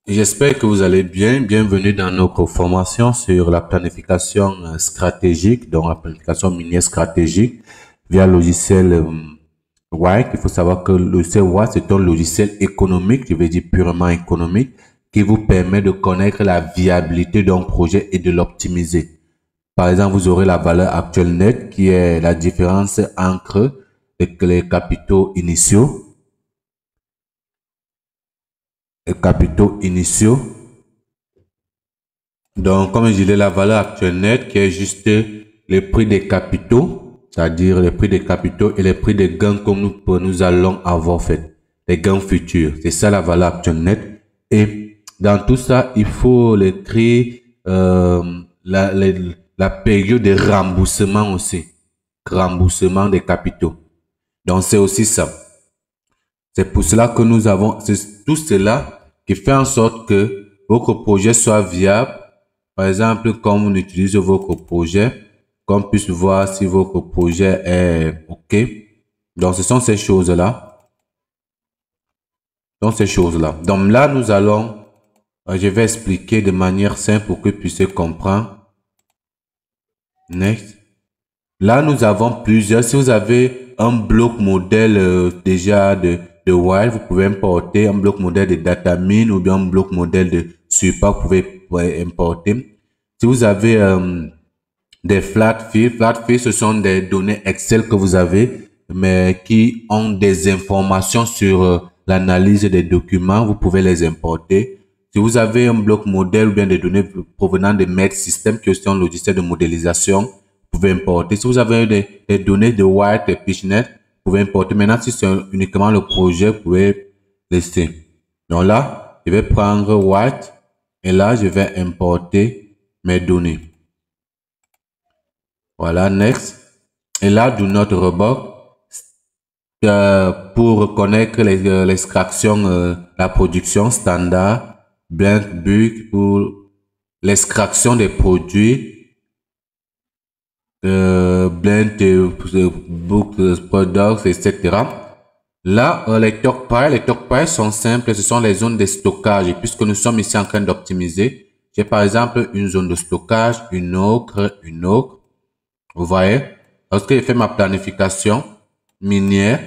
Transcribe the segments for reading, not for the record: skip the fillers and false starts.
J'espère que vous allez bien. Bienvenue dans notre formation sur la planification stratégique, donc la planification minière stratégique via le logiciel White. Il faut savoir que le logiciel White, c'est un logiciel économique, je veux dire purement économique, qui vous permet de connaître la viabilité d'un projet et de l'optimiser. Par exemple, vous aurez la valeur actuelle nette qui est la différence entre les capitaux initiaux Donc, comme je disais, la valeur actuelle nette qui est juste le prix des capitaux, c'est-à-dire le prix des capitaux et le prix des gains que nous allons avoir fait, les gains futurs. C'est ça la valeur actuelle nette. Et dans tout ça, il faut l'écrire la période de remboursement aussi, remboursement des capitaux. Donc, c'est aussi ça. C'est pour cela que nous avons, c'est tout cela qui fait en sorte que votre projet soit viable. Par exemple, quand on utilise votre projet, qu'on puisse voir si votre projet est OK. Donc, ce sont ces choses-là. Donc, là, nous allons, je vais expliquer de manière simple pour que vous puissiez comprendre. Next. Là, nous avons plusieurs. Si vous avez un bloc modèle déjà de Wild, vous pouvez importer un bloc modèle de Datamine ou bien un bloc modèle de Super, vous pouvez importer. Si vous avez des flat fields, ce sont des données Excel que vous avez, mais qui ont des informations sur l'analyse des documents, vous pouvez les importer. Si vous avez un bloc modèle ou bien des données provenant de Med System, qui est aussi un logiciel de modélisation, vous pouvez importer. Si vous avez des données de White et PitchNet, vous pouvez importer. Maintenant, si c'est uniquement le projet, vous pouvez laisser. Donc là, je vais prendre White et là, je vais importer mes données. Voilà, next. Et là, do not rebook pour reconnaître l'extraction, la production standard, blank book pour l'extraction des produits, blend book products, etc. Là, les TalkPy sont simples, ce sont les zones de stockage. Et puisque nous sommes ici en train d'optimiser, j'ai par exemple une zone de stockage, une autre. Vous voyez, lorsque je fais ma planification minière,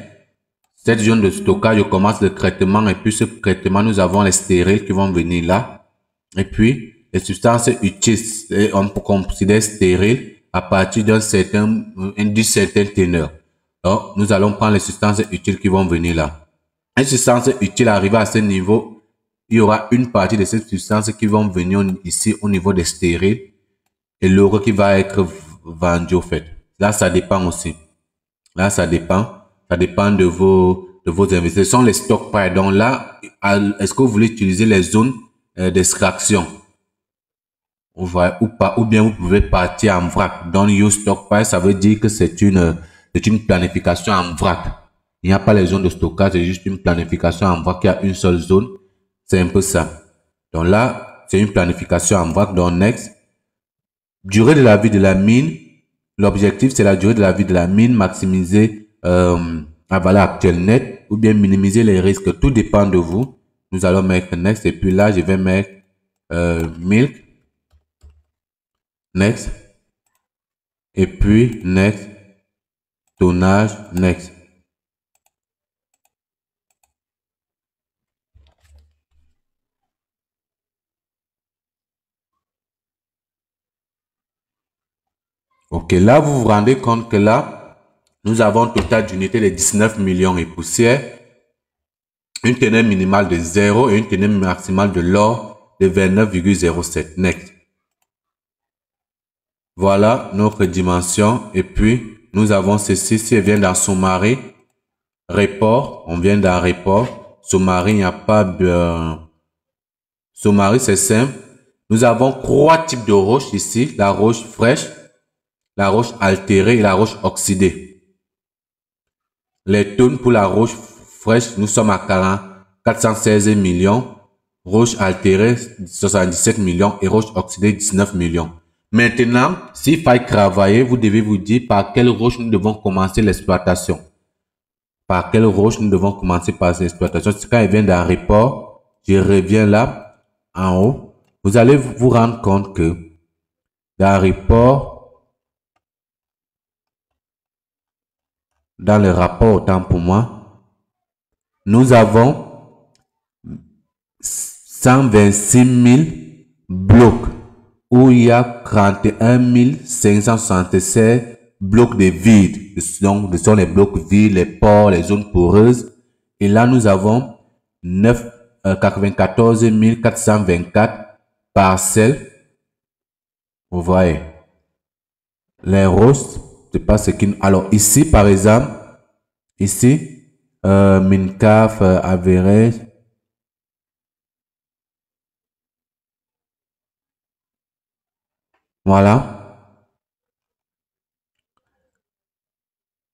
cette zone de stockage, je commence le traitement et puis ce traitement, nous avons les stériles qui vont venir là. Et puis, les substances utiles, on peut considérer stériles à partir d'une certaine teneur. Donc, nous allons prendre les substances utiles qui vont venir là. Les substances utiles arrivées à ce niveau, il y aura une partie de ces substances qui vont venir ici au niveau des stériles et l'autre qui va être vendu au fait. Là, ça dépend aussi. Là, ça dépend. Ça dépend de vos investissements. Ce sont les stockpiles. Donc là, est-ce que vous voulez utiliser les zones d'extraction? Ou pas, ou bien vous pouvez partir en vrac. Dans your stockpile, ça veut dire que c'est une planification en vrac. Il n'y a pas les zones de stockage, c'est juste une planification en vrac. Il y a une seule zone. C'est un peu ça. Donc là, c'est une planification en vrac. Donc next. Durée de la vie de la mine. L'objectif, c'est la durée de la vie de la mine, maximiser la valeur actuelle nette ou bien minimiser les risques. Tout dépend de vous. Nous allons mettre next et puis là, je vais mettre milk. Next. Et puis next. Tonnage. Next. Ok, là, vous vous rendez compte que là, nous avons un total d'unités de 19 millions et poussières, une teneur minimale de 0 et une teneur maximale de l'or de 29,07. Next. Voilà notre dimension. Et puis, nous avons ceci. Si elle vient dans Summary, report, on vient dans report. Summary, il n'y a pas de... Summary, c'est simple. Nous avons 3 types de roches ici. La roche fraîche, la roche altérée et la roche oxydée. Les tonnes pour la roche fraîche, nous sommes à 416 millions. Roche altérée, 77 millions et roche oxydée, 19 millions. Maintenant, s'il faut travailler, vous devez vous dire par quelle roche nous devons commencer l'exploitation. Par quelle roche nous devons commencer par l'exploitation. Quand il vient d'un report, je reviens là. en haut, vous allez vous rendre compte que dans le rapport autant pour moi, nous avons 126 000 blocs où il y a 31 576 blocs de vide. Donc, ce sont les blocs vides, les pores, les zones poreuses. Et là, nous avons 94 424 parcelles. Vous voyez. Les roses, c'est pas ce qui... Alors, ici, par exemple, ici, Mincaf, Average. Voilà.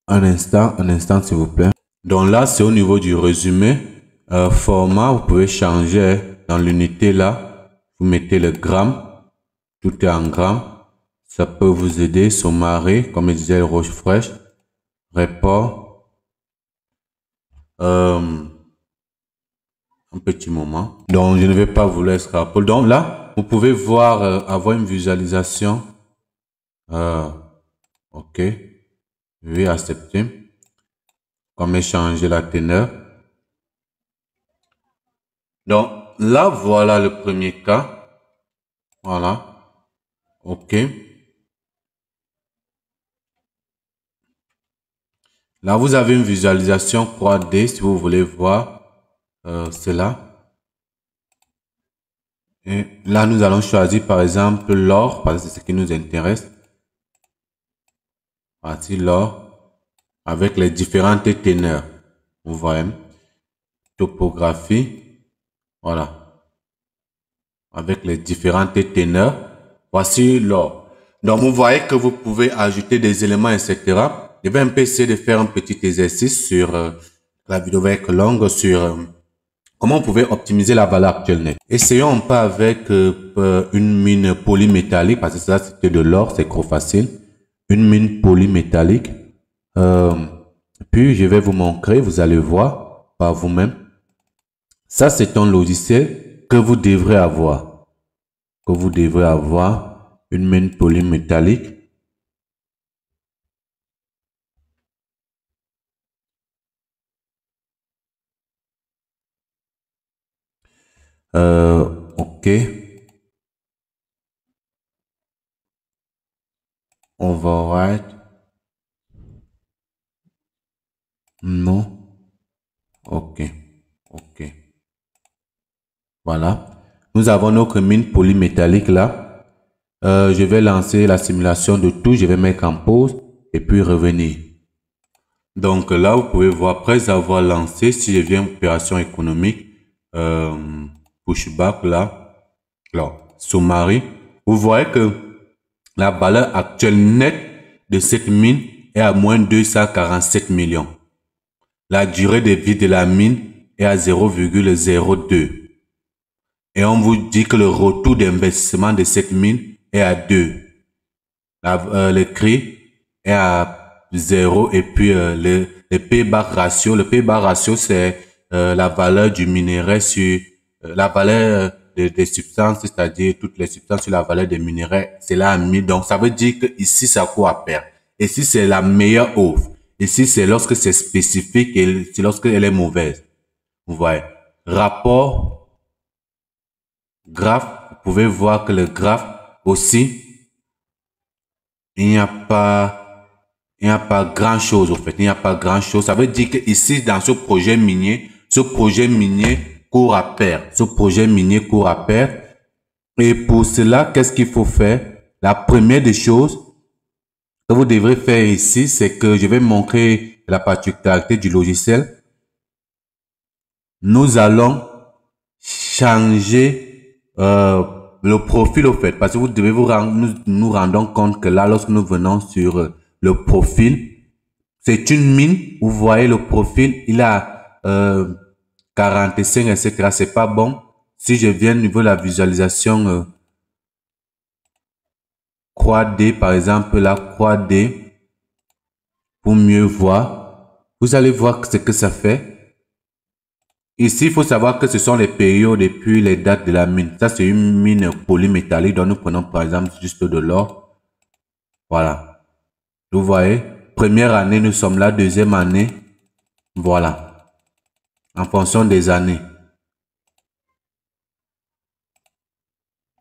Un instant, s'il vous plaît. Donc là, c'est au niveau du résumé. Format, vous pouvez changer dans l'unité là. Vous mettez le gramme. Tout est en grammes. Ça peut vous aider. Sommaire, comme je disais, roche fraîche. Report. Un petit moment. Donc, je ne vais pas vous laisser rapport. Donc là, vous pouvez voir, avoir une visualisation. OK. Oui, accepter. Comme changer la teneur. Donc, là, voilà le premier cas. Voilà. OK. Là, vous avez une visualisation 3D si vous voulez voir cela. Et là, nous allons choisir par exemple l'or, parce que c'est ce qui nous intéresse. Voici l'or avec les différentes teneurs. Vous voyez. Topographie. Voilà. Avec les différentes teneurs. Voici l'or. Donc, vous voyez que vous pouvez ajouter des éléments, etc. Je vais un peu essayer de faire un petit exercice sur la vidéo va être longue sur comment vous pouvez optimiser la valeur actuelle nette. Essayons un peu avec une mine polymétallique, parce que ça c'était de l'or, c'est trop facile. Une mine polymétallique. Puis je vais vous montrer, vous allez voir par vous-même. Ça c'est un logiciel que vous devrez avoir. Une mine polymétallique. OK. Override. Non. OK. OK. Voilà. Nous avons notre mine polymétallique là. Je vais lancer la simulation de tout. Je vais mettre en pause et puis revenir. Donc là, vous pouvez voir, après avoir lancé, si je viens opération économique, pushback là, summary, vous voyez que la valeur actuelle nette de cette mine est à moins 247 millions. La durée de vie de la mine est à 0,02. Et on vous dit que le retour d'investissement de cette mine est à 2. Le CRI est à 0 et puis le payback ratio. Le payback ratio, c'est la valeur du minerai sur la valeur des substances, c'est-à-dire toutes les substances sur la valeur des minerais. C'est là à 1000. Donc, ça veut dire que ici, ça court à perdre. Ici, c'est la meilleure offre. Ici, c'est lorsque c'est spécifique et c'est lorsque elle est mauvaise. Vous voyez. Rapport, graphe. Vous pouvez voir que le graphe aussi, il n'y a pas grand chose au fait. Il n'y a pas grand chose. Ça veut dire que ici, dans ce projet minier court à perdre. Ce projet minier court à perdre. Et pour cela, qu'est-ce qu'il faut faire? La première des choses que vous devrez faire ici, c'est que je vais montrer la particularité du logiciel. Nous allons changer le profil au fait, parce que vous devez nous rendons compte que là, lorsque nous venons sur le profil, c'est une mine. Vous voyez le profil, il a 45, etc. C'est pas bon. Si je viens au niveau de la visualisation 3D, par exemple, la 3D, pour mieux voir, vous allez voir ce que ça fait. Ici, il faut savoir que ce sont les périodes et puis les dates de la mine. Ça, c'est une mine polymétallique. Donc, nous prenons par exemple juste de l'or. Voilà. Vous voyez, première année, nous sommes là. Deuxième année, voilà. En fonction des années.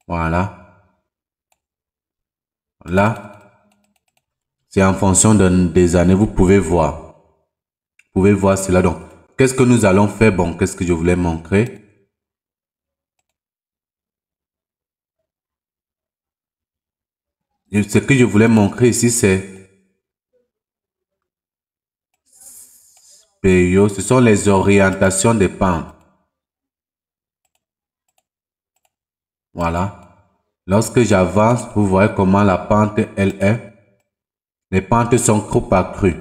Voilà. Là, c'est en fonction des années. Vous pouvez voir. Vous pouvez voir cela. Donc, qu'est-ce que nous allons faire? Bon, qu'est-ce que je voulais montrer? Ce que je voulais montrer ici, c'est période. Ce sont les orientations des pentes. Voilà. Lorsque j'avance, vous voyez comment la pente, elle est. Les pentes sont trop accrues.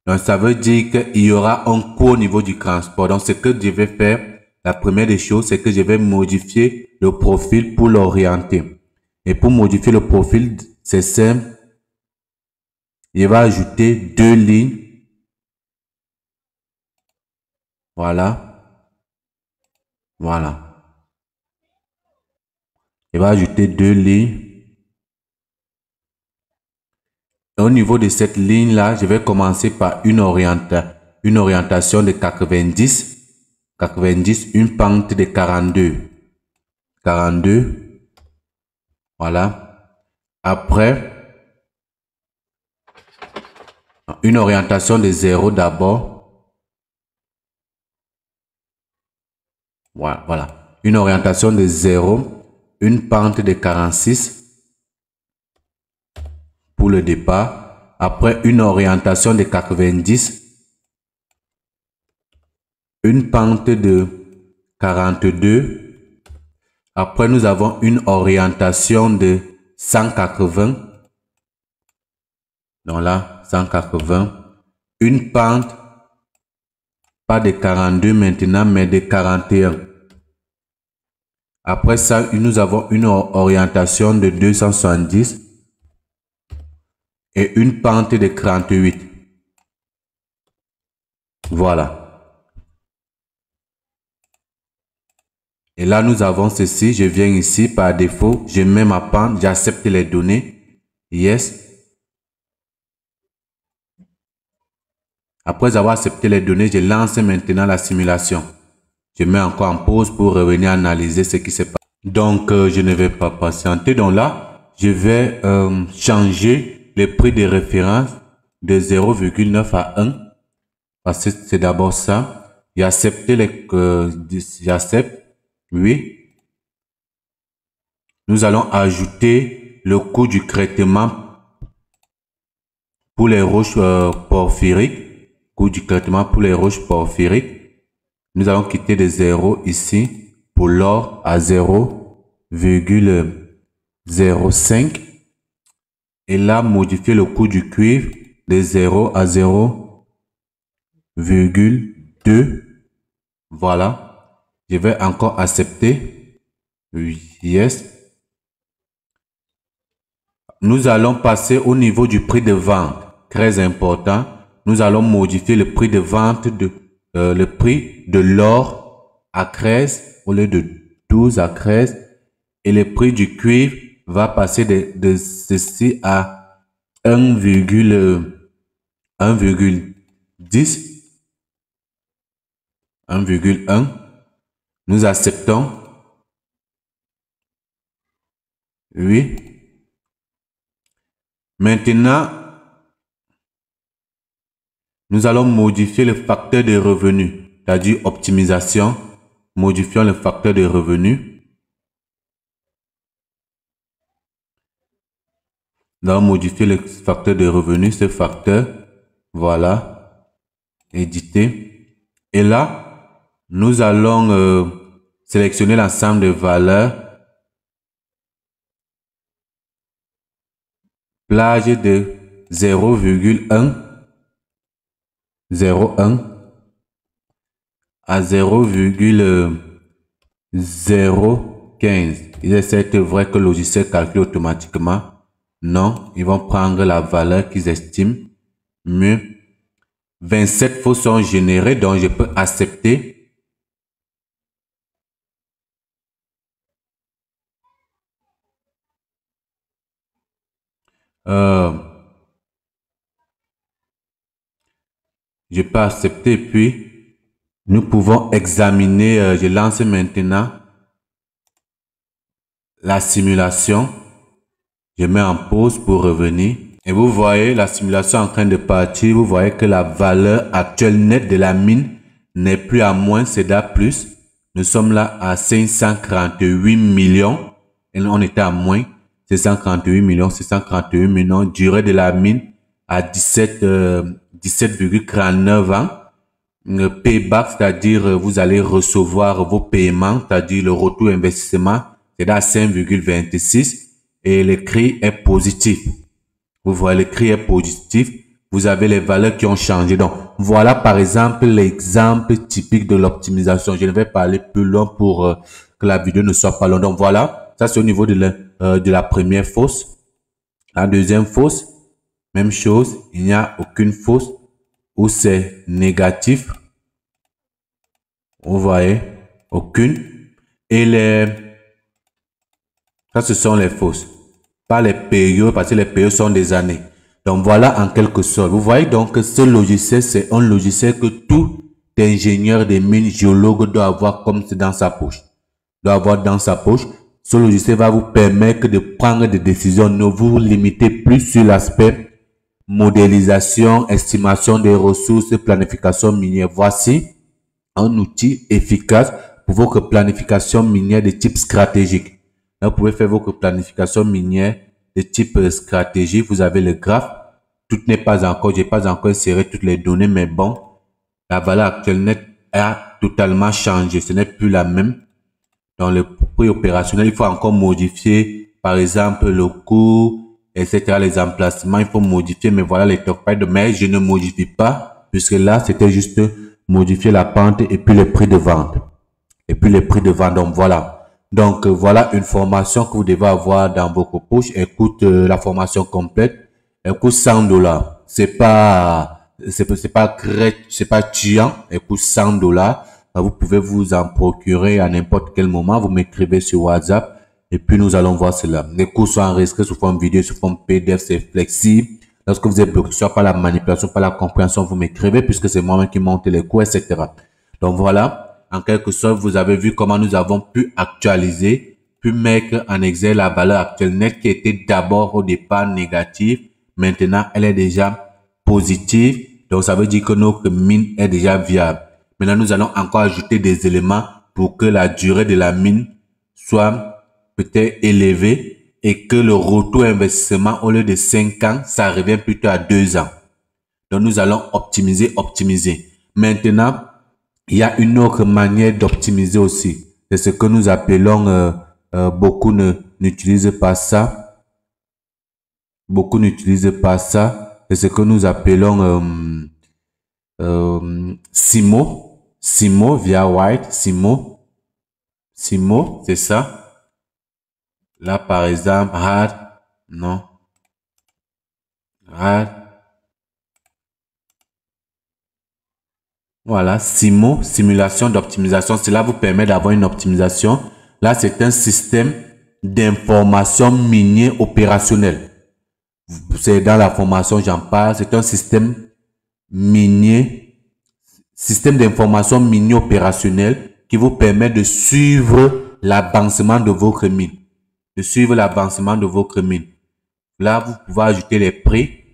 Donc, ça veut dire qu'il y aura un coût au niveau du transport. Donc, ce que je vais faire, la première des choses, c'est que je vais modifier le profil pour l'orienter. Et pour modifier le profil, c'est simple. Je vais ajouter 2 lignes. Voilà. Voilà. Je vais ajouter 2 lignes. Et au niveau de cette ligne-là, je vais commencer par une orientation de 90. 90, une pente de 42. 42. Voilà. Après, une orientation de 0 d'abord. Voilà. Une orientation de 0. Une pente de 46 pour le départ. Après, une orientation de 90. Une pente de 42. Après, nous avons une orientation de 180. Donc là, 180. Une pente, pas de 42 maintenant, mais de 41. Après ça, nous avons une orientation de 270 et une pente de 38. Voilà. Et là, nous avons ceci. Je viens ici par défaut. Je mets ma pente. J'accepte les données. Yes. Après avoir accepté les données, je lance maintenant la simulation. Je mets encore en pause pour revenir analyser ce qui s'est passé. Donc, je ne vais pas patienter. Donc là, je vais changer le prix de référence de 0,9 à 1. Parce que c'est d'abord ça. J'accepte. Oui. Nous allons ajouter le coût du traitement pour les roches porphyriques. Coût du traitement pour les roches porphyriques. Nous allons quitter de 0 ici pour l'or à 0,05. Et là, modifier le coût du cuivre de 0 à 0,2. Voilà. Je vais encore accepter. Yes. Nous allons passer au niveau du prix de vente. Très important. Nous allons modifier le prix de vente le prix de l'or à 13 au lieu de 12 à 13. Et le prix du cuivre va passer de ceci à 1,10. 1,1. Nous acceptons. Oui. Maintenant, nous allons modifier le facteur de revenu, c'est-à-dire optimisation. Modifions le facteur de revenu. Nous allons modifier le facteur de revenu, ce facteur. Voilà. Éditer. Et là, nous allons sélectionner l'ensemble de valeurs. Plage de 0,1. 0,1 à 0,015. Il est certes vrai que le logiciel calcule automatiquement. Non, ils vont prendre la valeur qu'ils estiment. Mieux. 27 faux sont générés, donc je peux accepter. Je peux accepter, puis nous pouvons examiner. Je lance maintenant la simulation. Je mets en pause pour revenir. Et vous voyez la simulation en train de partir. Vous voyez que la valeur actuelle nette de la mine n'est plus à moins, c'est d'A plus. Nous sommes là à 548 millions. Et on était à moins. 638 millions, 638 millions. Durée de la mine à 17,49 ans. Le payback, c'est-à-dire vous allez recevoir vos paiements, c'est-à-dire le retour investissement, c'est à 5,26 et le cri est positif. Vous voyez, le cri est positif. Vous avez les valeurs qui ont changé. Donc, voilà par exemple l'exemple typique de l'optimisation. Je ne vais pas aller plus loin pour que la vidéo ne soit pas longue. Donc, voilà, ça c'est au niveau de la première fosse. La deuxième fosse, même chose, il n'y a aucune fosse où c'est négatif. Vous voyez, aucune. Et ça, ce sont les fosses. Pas les périodes, parce que les périodes sont des années. Donc, voilà en quelque sorte. Vous voyez donc que ce logiciel, c'est un logiciel que tout ingénieur des mines, géologue doit avoir comme c'est dans sa poche. Doit avoir dans sa poche. Ce logiciel va vous permettre de prendre des décisions. Ne vous limitez plus sur l'aspect modélisation, estimation des ressources, planification minière. Voici un outil efficace pour votre planification minière de type stratégique. Là, vous pouvez faire votre planification minière de type stratégique. Vous avez le graphe. Tout n'est pas encore, j'ai pas encore inséré toutes les données, mais bon, la valeur actuelle nette a totalement changé. Ce n'est plus la même. Dans le prix opérationnel, il faut encore modifier, par exemple, le coût, etc., les emplacements, il faut modifier, mais voilà les top price, mais je ne modifie pas, puisque là, c'était juste modifier la pente et puis le prix de vente. Et puis le prix de vente, donc voilà. Donc, voilà une formation que vous devez avoir dans votre poche. Elle coûte, la formation complète, elle coûte $100. C'est pas tuant, elle coûte $100. Vous pouvez vous en procurer à n'importe quel moment. Vous m'écrivez sur WhatsApp et puis nous allons voir cela. Les cours sont enregistrés sous forme vidéo, sous forme PDF, c'est flexible. Lorsque vous êtes bloqué, soit par la manipulation, par la compréhension, vous m'écrivez puisque c'est moi-même qui monte les cours, etc. Donc voilà, en quelque sorte, vous avez vu comment nous avons pu actualiser, pu mettre en exergue la valeur actuelle nette qui était d'abord au départ négative. Maintenant, elle est déjà positive. Donc ça veut dire que notre mine est déjà viable. Maintenant, nous allons encore ajouter des éléments pour que la durée de la mine soit peut-être élevée et que le retour investissement, au lieu de 5 ans, ça revient plutôt à 2 ans. Donc, nous allons optimiser. Maintenant, il y a une autre manière d'optimiser aussi. C'est ce que nous appelons, beaucoup n'utilisent pas ça. Beaucoup n'utilisent pas ça. C'est ce que nous appelons Simo via White, Simo, c'est ça. Là, par exemple, voilà, Simo, simulation d'optimisation. Cela vous permet d'avoir une optimisation. Là, c'est un système d'information minier opérationnel. C'est dans la formation, j'en parle. C'est un système d'information minier opérationnel qui vous permet de suivre l'avancement de votre mine. Là, vous pouvez ajouter les prix.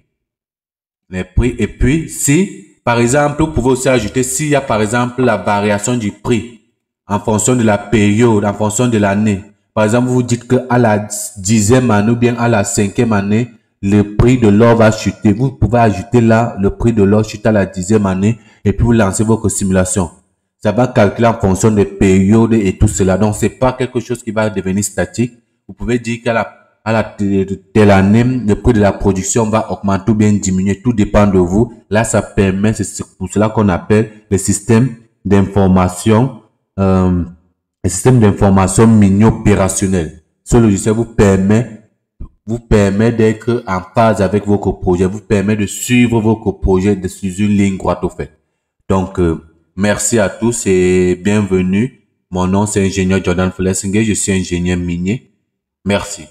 Et puis, si, par exemple, vous pouvez aussi ajouter s'il y a, par exemple, la variation du prix en fonction de la période, en fonction de l'année. Par exemple, vous dites que à la 10e année ou bien à la 5e année, le prix de l'or va chuter. Vous pouvez ajouter là, le prix de l'or chute à la 10e année et puis vous lancez votre simulation. Ça va calculer en fonction des périodes et tout cela. Donc, c'est pas quelque chose qui va devenir statique. Vous pouvez dire qu'à la telle année, le prix de la production va augmenter ou bien diminuer. Tout dépend de vous. Là, ça permet, c'est pour cela qu'on appelle le système d'information, minier opérationnel. Ce logiciel vous permet d'être en phase avec votre projet, vous permet de suivre votre projet sur une ligne droite au fait. Donc, merci à tous et bienvenue. Mon nom c'est ingénieur Jordan Flessinger, je suis ingénieur minier. Merci.